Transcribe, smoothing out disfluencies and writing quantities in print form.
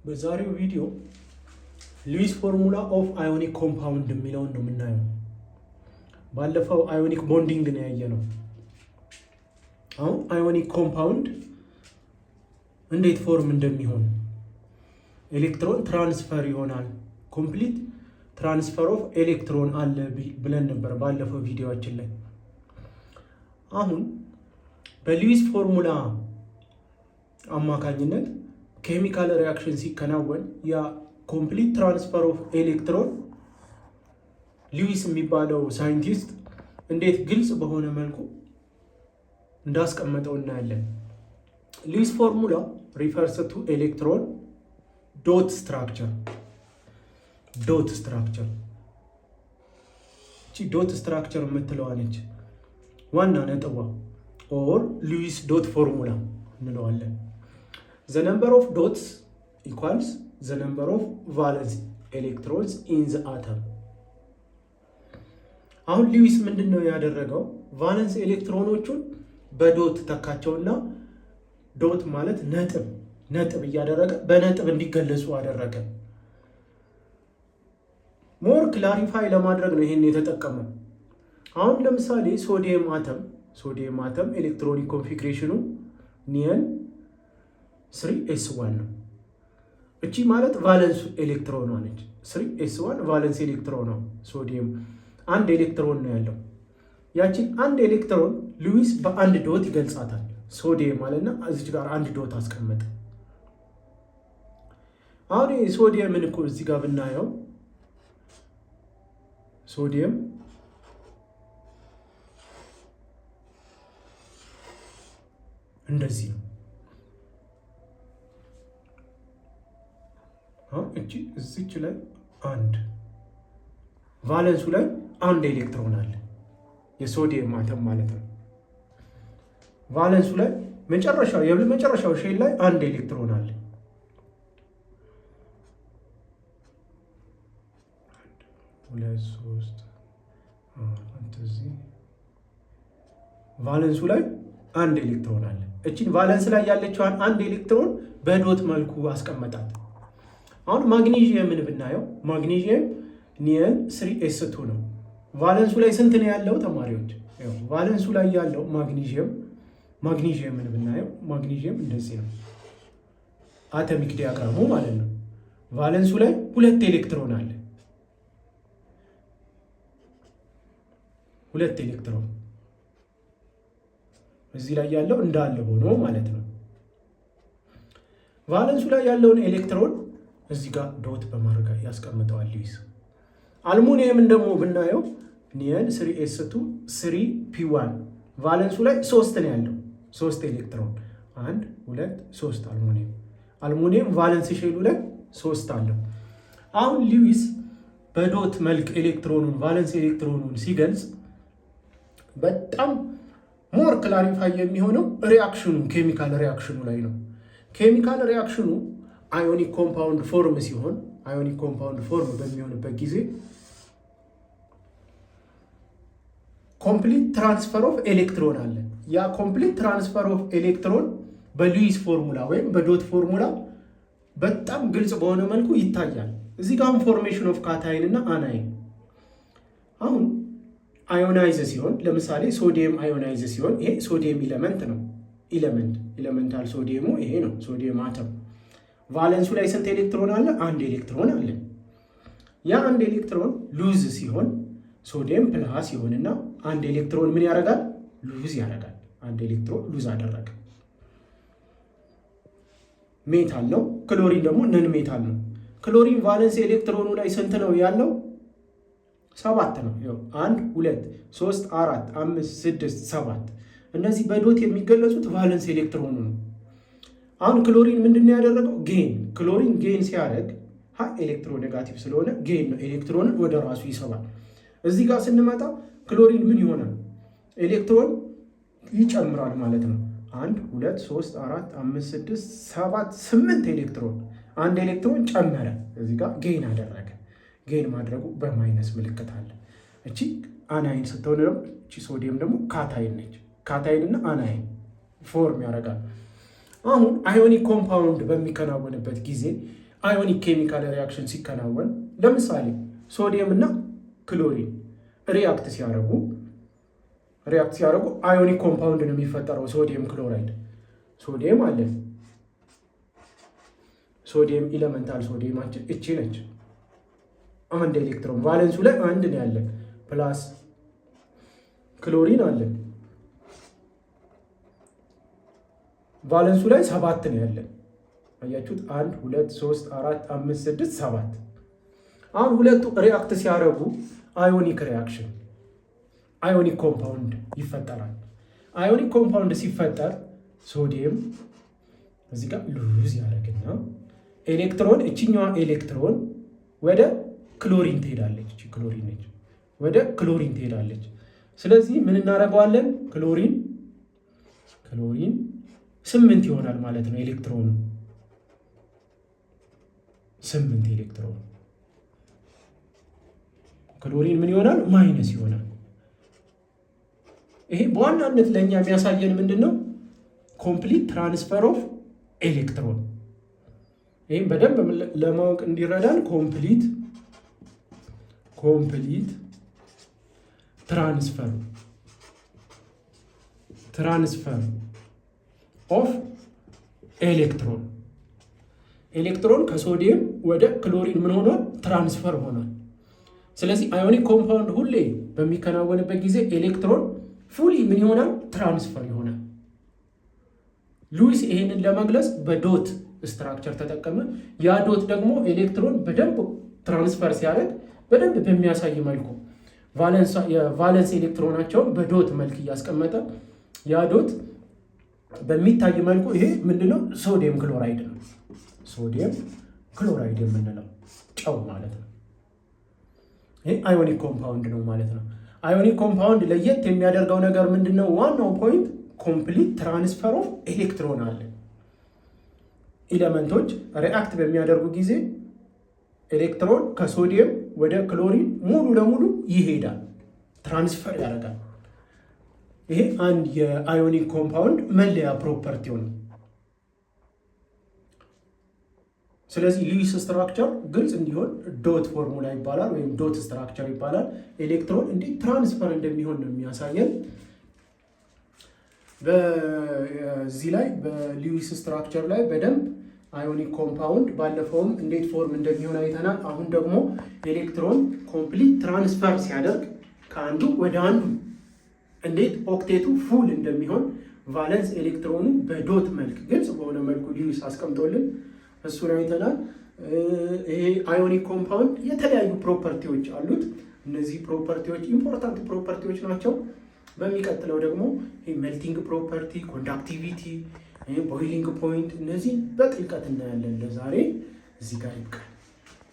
በዛሬው ቪዲዮ ሉዊስ ፎርሙላ ኦፍ አዮኒክ ኮምፓውንድ የሚለውን ነው የምናየው። ባለፈው አዮኒክ ቦንዲንግ ነው ያየነው። አሁን አዮኒክ ኮምፓውንድ እንዴት ፎርም እንደሚሆን ኤሌክትሮን ትራንስፈር ይሆናል። ኮምፕሊት ትራንስፈር ኦፍ ኤሌክትሮን አለ ብለን ነበር ባለፈው ቪዲዮአችን ላይ። አሁን በሉዊስ ፎርሙላ አማካኝነት ኬሚካል ሪያክሽን ሲከናወን ያ ኮምፕሊት ትራንስፈር ኦፍ ኤሌክትሮን ሉዊስ የሚባለው ሳይንቲስት እንዴት ግልጽ በሆነ መልኩ እንዳስቀመጠው እናያለን። ሉዊስ ፎርሙላ ሪፈርስ ቱ ኤሌክትሮን ዶት ስትራክቸር። ዶት ስትራክቸር እቺ ዶት ስትራክቸር የምትለዋ ነች ዋና ነጥቧ፣ ኦር ሉዊስ ዶት ፎርሙላ እንለዋለን። the number of dots equals the number of valence electrons in the atom። አሁን ሉዊስ ምንድነው ያደረገው? ቫለንስ ኤሌክትሮኖቹን በዶት ተካቸውና ዶት ማለት ነጥብ እያደረገ በነጥብ እንዲገለጹ አደረገ። ሞር ክላሪፋይ ለማድረግ ነው ይሄን የተጠቀመው። አሁን ለምሳሌ ሶዲየም አተም ኤሌክትሮኒክ ኮንፊግሬሽኑ ኒየን 3s1 ነው። እቺ ማለት ቫለንስ ኤሌክትሮኗ ነች። 3s1 ቫለንስ ኤሌክትሮኗ ሶዲየም አንድ ኤሌክትሮን ነው ያለው። ያቺን አንድ ኤሌክትሮን ሉዊስ በአንድ ዶት ይገልጻታል። ሶዲየም ማለትና እዚህ ጋር አንድ ዶት አስቀመጠ። አሁን ሶዲየምን እኮ እዚህ ጋር ብናየው ሶዲየም እንደዚህ ነው። እቺ እዚች ላይ አንድ ቫለንሱ ላይ አንድ ኤሌክትሮን አለ፣ የሶዲየም አተም ማለት ነው። ቫለንሱ ላይ መጨረሻው ሼል ላይ አንድ ኤሌክትሮን አለ። ቫለንሱ ላይ አንድ ኤሌክትሮን አለ። እቺን ቫለንስ ላይ ያለችዋን አንድ ኤሌክትሮን በዶት መልኩ አስቀመጣት። አሁን ማግኔዥየምን ብናየው ማግኔዥየም ኒየን 3s2 ነው። ቫለንሱ ላይ ስንት ነው ያለው ተማሪዎች? ቫለንሱ ላይ ያለው ማግኔዥየምን ብናየው ማግኔዥየም እንደዚህ ነው፣ አቶሚክ ዲያግራሙ ማለት ነው። ቫለንሱ ላይ ሁለት ኤሌክትሮን አለ፣ ሁለት ኤሌክትሮን እዚህ ላይ ያለው እንዳለ ሆኖ ማለት ነው። ቫለንሱ ላይ ያለውን ኤሌክትሮን እዚህ ጋር ዶት በማድረግ ያስቀምጠዋል ሉዊስ። አልሙኒየምን ደግሞ ብናየው ኒየን 3s2 3p1 ቫለንሱ ላይ 3 ነው ያለው፣ 3 ኤሌክትሮን 1 2 3 አልሙኒየም ቫለንስ ሼሉ ላይ 3 አለው። አሁን ሉዊስ በዶት መልክ ቫለንስ ኤሌክትሮኑን ሲገልጽ በጣም ሞር ክላሪፋይ የሚሆነው ኬሚካል ሪያክሽኑ ላይ ነው። ኬሚካል ሪያክሽኑ አዮኒክ ኮምፓውንድ ፎርም ሲሆን አዮኒክ ኮምፓውንድ ፎርም በሚሆንበት ጊዜ ኮምፕሊት ትራንስፈር ኦፍ ኤሌክትሮን አለ። ያ ኮምፕሊት ትራንስፈር ኦፍ ኤሌክትሮን በሉዊስ ፎርሙላ ወይም በዶት ፎርሙላ በጣም ግልጽ በሆነ መልኩ ይታያል። እዚህ ጋር ፎርሜሽን ኦፍ ካታይን እና አናይን። አሁን አዮናይዝ ሲሆን ለምሳሌ ሶዲየም አዮናይዝ ሲሆን ይሄ ሶዲየም ኢለመንት ነው። ኢለመንታል ሶዲየሙ ይሄ ነው፣ ሶዲየም አተም። ቫለንሱ ላይ ስንት ኤሌክትሮን አለ? አንድ ኤሌክትሮን አለ። ያ አንድ ኤሌክትሮን ሉዝ ሲሆን ሶዲየም ፕላስ ይሆንና አንድ ኤሌክትሮን ምን ያደርጋል? ሉዝ ያደርጋል። አንድ ኤሌክትሮን ሉዝ አደረገ። ሜታል ነው። ክሎሪን ደግሞ ነን ሜታል ነው። ክሎሪን ቫለንስ ኤሌክትሮኑ ላይ ስንት ነው ያለው? 7 ነው። 1 2 3 4 5 6 7 እነዚህ በዶት የሚገለጹት ቫለንስ ኤሌክትሮኑ ነው። አሁን ክሎሪን ምንድን ያደረገው? ክሎሪን ጌን ሲያደርግ ኤሌክትሮኔጋቲቭ ስለሆነ ጌን ነው፣ ኤሌክትሮንን ወደ ራሱ ይስባል። እዚህ ጋር ስንመጣ ክሎሪን ምን ይሆናል? ኤሌክትሮን ይጨምራል ማለት ነው። 1 2 3 4 5 6 7 8 ኤሌክትሮን፣ አንድ ኤሌክትሮን ጨመረ፣ እዚህ ጋር ጌን አደረገ። ጌን ማድረጉ በማይነስ ምልክት አለ። እቺ አናይን ስትሆን ደግሞ እቺ ሶዲየም ደግሞ ካታይን ነች። ካታይን እና አናይን ፎርም ያደርጋል። አሁን አዮኒክ ኮምፓውንድ በሚከናወንበት ጊዜ አዮኒክ ኬሚካል ሪያክሽን ሲከናወን ለምሳሌ ሶዲየም እና ክሎሪን ሪያክት ሲያደርጉ አዮኒክ ኮምፓውንድ ነው የሚፈጠረው። ሶዲየም ክሎራይድ ሶዲየም አለ። ሶዲየም ኢለመንታል ሶዲየማችን እቺ ነች። አንድ ኤሌክትሮን ቫለንሱ ላይ አንድ ነው ያለ ፕላስ ክሎሪን አለ ቫለንሱ ላይ 7 ነው ያለ። አያችሁት? 1 2 3 4 5 6 7። አሁን ሁለቱ ሪአክት ሲያደርጉ አዮኒክ ሪአክሽን አዮኒክ ኮምፓውንድ ይፈጠራል። አዮኒክ ኮምፓውንድ ሲፈጠር ሶዲየም እዚህ ጋር ሉዝ ያደርግና ኤሌክትሮን እችኛዋ ኤሌክትሮን ወደ ክሎሪን ትሄዳለች። እቺ ክሎሪን ነች፣ ወደ ክሎሪን ትሄዳለች። ስለዚህ ምን እናደርገዋለን? ክሎሪን 8 ይሆናል ማለት ነው። ኤሌክትሮኑ 8 ኤሌክትሮን ክሎሪን ምን ይሆናል? ማይነስ ይሆናል። ይሄ በዋናነት ለእኛ የሚያሳየን ምንድን ነው? ኮምፕሊት ትራንስፈር ኦፍ ኤሌክትሮን። ይህም በደንብ ለማወቅ እንዲረዳን ኮምፕሊት ትራንስፈር ኦፍ ኤሌክትሮን ከሶዲየም ወደ ክሎሪን ምን ሆኗል? ትራንስፈር ሆኗል። ስለዚህ አዮኒክ ኮምፓውንድ ሁሌ በሚከናወንበት ጊዜ ኤሌክትሮን ፉሊ ምን ይሆናል? ትራንስፈር ይሆናል። ሉዊስ ይሄንን ለመግለጽ በዶት ስትራክቸር ተጠቀመ። ያ ዶት ደግሞ ኤሌክትሮን በደንብ ትራንስፈር ሲያደርግ በደንብ በሚያሳይ መልኩ የቫለንስ ኤሌክትሮናቸውን በዶት መልክ እያስቀመጠ ያ ዶት በሚታይ መልኩ ይሄ ምንድነው? ሶዲየም ክሎራይድ ነው። ሶዲየም ክሎራይድ የምንለው ጨው ማለት ነው። ይሄ አዮኒክ ኮምፓውንድ ነው ማለት ነው። አዮኒክ ኮምፓውንድ ለየት የሚያደርገው ነገር ምንድነው? ዋናው ፖይንት ኮምፕሊት ትራንስፈር ኦፍ ኤሌክትሮን አለ። ኤሌመንቶች ሪአክት በሚያደርጉ ጊዜ ኤሌክትሮን ከሶዲየም ወደ ክሎሪን ሙሉ ለሙሉ ይሄዳል፣ ትራንስፈር ያደርጋል። ይሄ አንድ የአዮኒክ ኮምፓውንድ መለያ ፕሮፐርቲው ነው። ስለዚህ ሉዊስ ስትራክቸር ግልጽ እንዲሆን ዶት ፎርሙላ ይባላል ወይም ዶት ስትራክቸር ይባላል። ኤሌክትሮን እንዴት ትራንስፈር እንደሚሆን ነው የሚያሳየን። በዚህ ላይ በሉዊስ ስትራክቸር ላይ በደንብ አዮኒክ ኮምፓውንድ ባለፈውም እንዴት ፎርም እንደሚሆን አይተናል። አሁን ደግሞ ኤሌክትሮን ኮምፕሊት ትራንስፈር ሲያደርግ ከአንዱ ወደ አንዱ እንዴት ኦክቴቱ ፉል እንደሚሆን ቫለንስ ኤሌክትሮኑ በዶት መልክ ግልጽ በሆነ መልኩ ሉዊስ አስቀምጦልን እሱን አይተናል። ይሄ አዮኒክ ኮምፓውንድ የተለያዩ ፕሮፐርቲዎች አሉት። እነዚህ ፕሮፐርቲዎች ኢምፖርታንት ፕሮፐርቲዎች ናቸው። በሚቀጥለው ደግሞ ሜልቲንግ ፕሮፐርቲ፣ ኮንዳክቲቪቲ፣ ቦይሊንግ ፖይንት እነዚህ በጥልቀት እናያለን። ለዛሬ እዚህ ጋር ይብቃል።